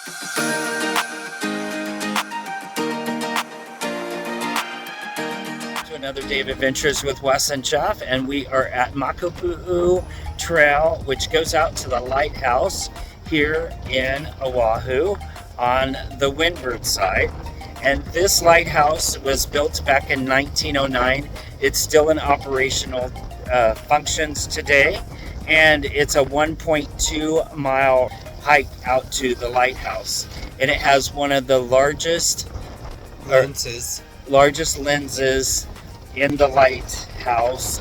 To another day of adventures with Wes and Jeff, and we are at Makapu'u Trail, which goes out to the Lighthouse here in Oahu on the windward side. And this lighthouse was built back in 1909. It's still in operational functions today, and it's a 1.2 mile hike out to the lighthouse, and it has one of the largest lenses in the lighthouse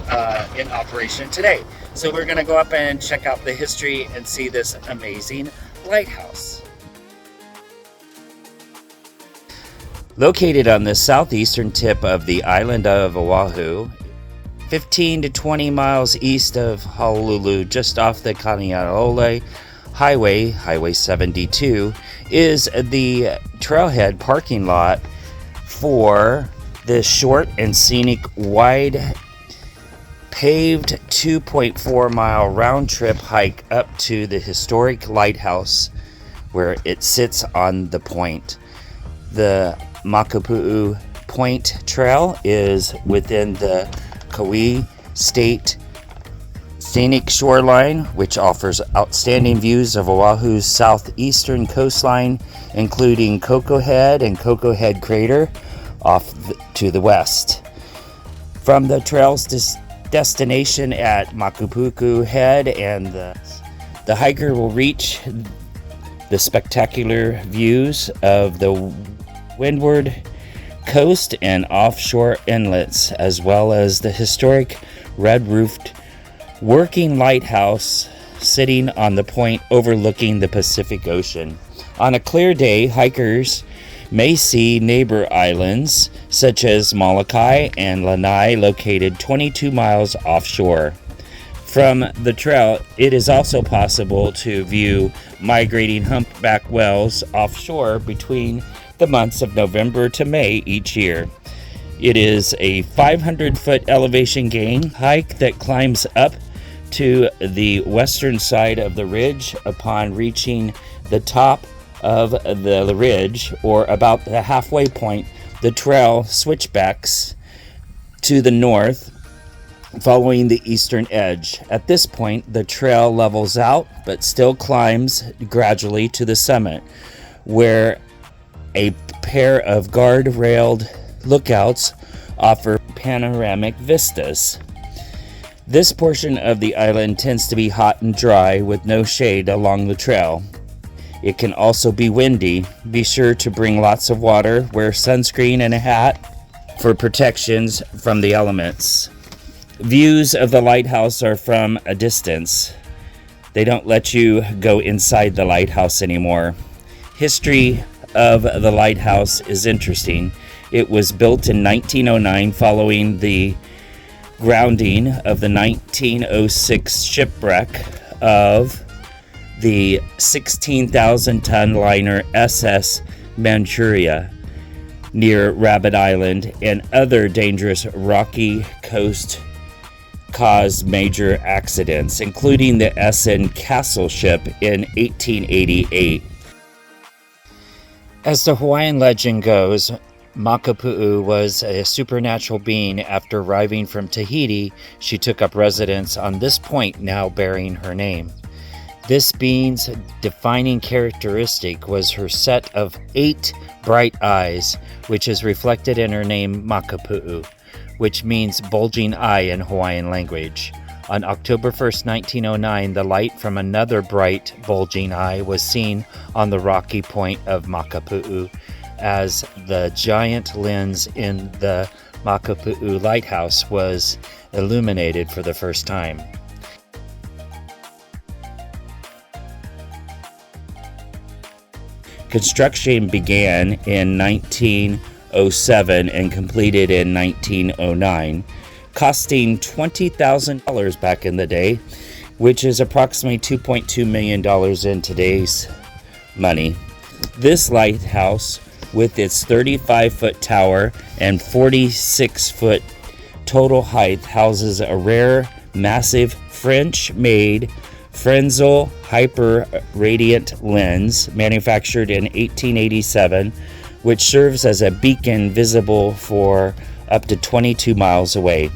in operation today. So we're going to go up and check out the history and see this amazing lighthouse. Located on the southeastern tip of the island of Oahu, 15 to 20 miles east of Honolulu, just off the Kaneohe Highway, Highway 72, is the trailhead parking lot for the short and scenic wide paved 2.4 mile round trip hike up to the historic lighthouse where it sits on the point. The Makapu'u Point Trail is within the Kauai State Scenic Shoreline, which offers outstanding views of Oahu's southeastern coastline, including Coco Head and Coco Head Crater to the west. From the trail's destination at Makapu'u Head, and the hiker will reach the spectacular views of the windward coast and offshore inlets, as well as the historic red-roofed working lighthouse sitting on the point overlooking the Pacific Ocean. On a clear day, hikers may see neighbor islands such as Molokai and Lanai, located 22 miles offshore. From the trail, it is also possible to view migrating humpback whales offshore between the months of November to May each year. It is a 500-foot elevation gain hike that climbs up to the western side of the ridge. Upon reaching the top of the ridge, or about the halfway point, the trail switchbacks to the north, following the eastern edge. At this point, the trail levels out, but still climbs gradually to the summit, where a pair of guard-railed lookouts offer panoramic vistas. This portion of the island tends to be hot and dry with no shade along the trail. It can also be windy. Be sure to bring lots of water, wear sunscreen and a hat for protections from the elements. Views of the lighthouse are from a distance. They don't let you go inside the lighthouse anymore. History of the lighthouse is interesting. It was built in 1909 following the grounding of the 1906 shipwreck of the 16,000-ton liner SS Manchuria near Rabbit Island, and other dangerous rocky coast caused major accidents, including the Essen Castle ship in 1888. As the Hawaiian legend goes, Makapu'u was a supernatural being. After arriving from Tahiti, she took up residence on this point now bearing her name. This being's defining characteristic was her set of 8 bright eyes, which is reflected in her name Makapu'u, which means bulging eye in Hawaiian language. On October 1st, 1909, the light from another bright, bulging eye was seen on the rocky point of Makapu'u as the giant lens in the Makapu'u Lighthouse was illuminated for the first time. Construction began in 1907 and completed in 1909. Costing $20,000 back in the day, which is approximately $2.2 million in today's money. This lighthouse, with its 35-foot tower and 46-foot total height, houses a rare, massive French-made Fresnel Hyper Radiant lens, manufactured in 1887, which serves as a beacon visible for up to 22 miles away.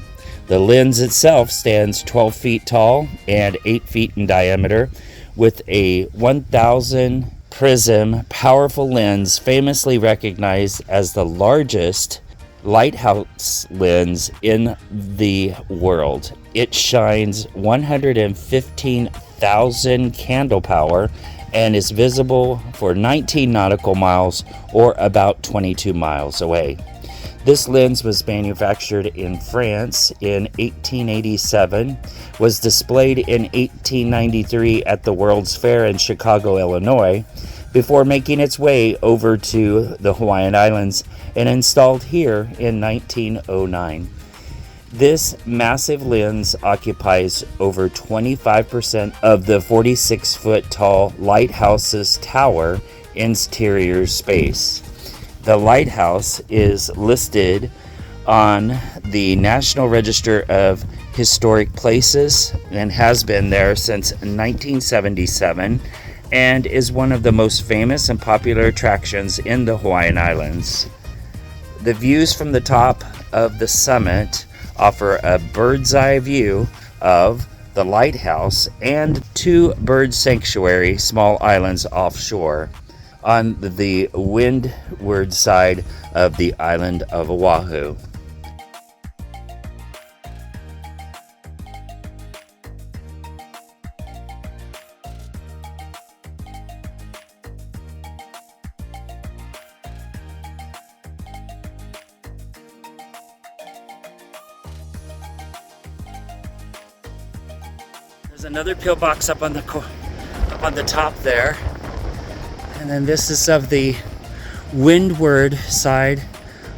The lens itself stands 12 feet tall and 8 feet in diameter, with a 1000 prism powerful lens, famously recognized as the largest lighthouse lens in the world. It shines 115,000 candle power and is visible for 19 nautical miles, or about 22 miles away. This lens was manufactured in France in 1887, was displayed in 1893 at the World's Fair in Chicago, Illinois, before making its way over to the Hawaiian Islands and installed here in 1909. This massive lens occupies over 25% of the 46-foot tall lighthouse's tower interior space. The lighthouse is listed on the National Register of Historic Places and has been there since 1977, and is one of the most famous and popular attractions in the Hawaiian Islands. The views from the top of the summit offer a bird's eye view of the lighthouse and 2 bird sanctuary small islands offshore on the windward side of the island of Oahu. There's another pillbox up on the top there. And then this is of the windward side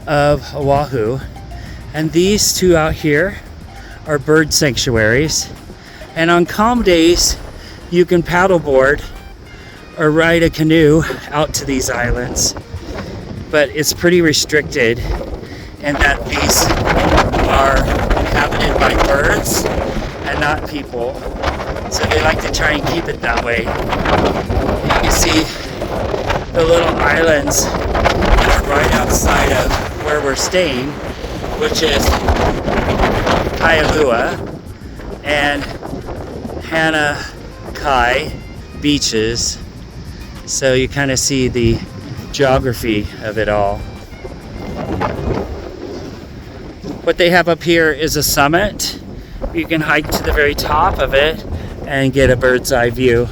of Oahu. And these 2 out here are bird sanctuaries. And on calm days, you can paddleboard or ride a canoe out to these islands. But it's pretty restricted in that these are inhabited by birds and not people. So they like to try and keep it that way. You can see the little islands that are right outside of where we're staying, which is Kailua and Hanakai beaches. So you kind of see the geography of it all. What they have up here is a summit. You can hike to the very top of it and get a bird's eye view.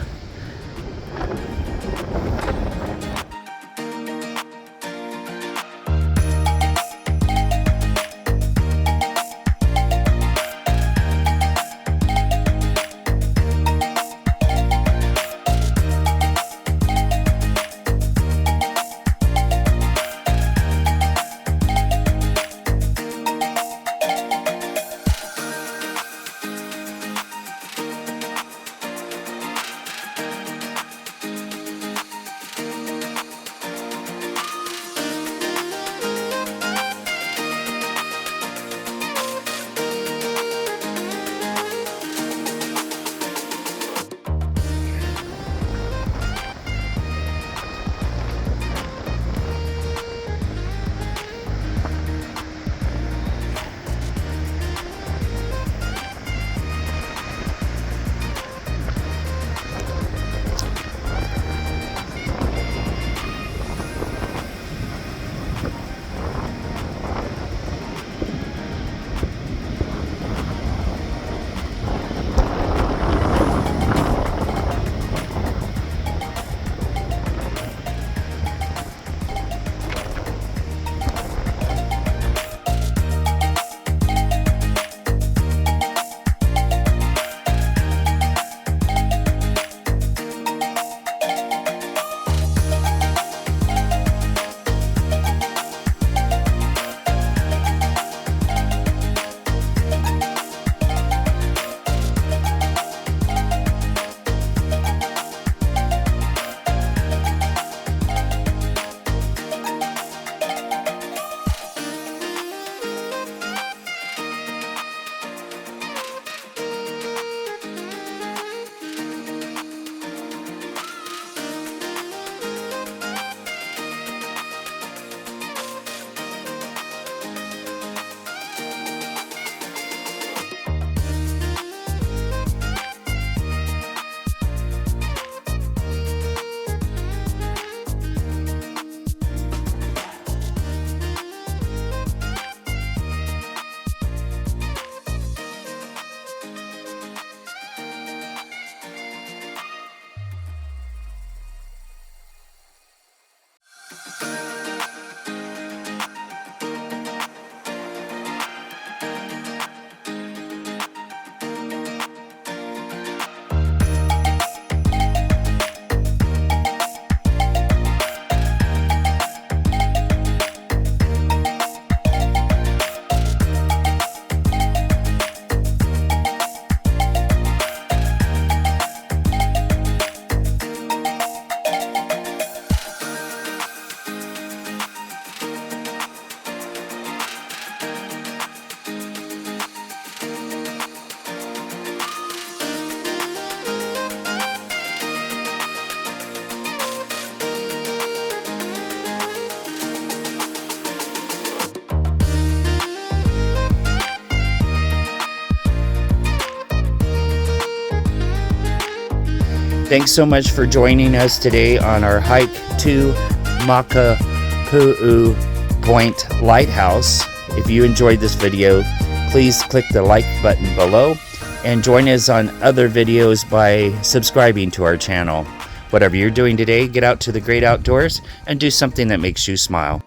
Thanks so much for joining us today on our hike to Makapu'u Point Lighthouse. If you enjoyed this video, please click the like button below and join us on other videos by subscribing to our channel. Whatever you're doing today, get out to the great outdoors and do something that makes you smile.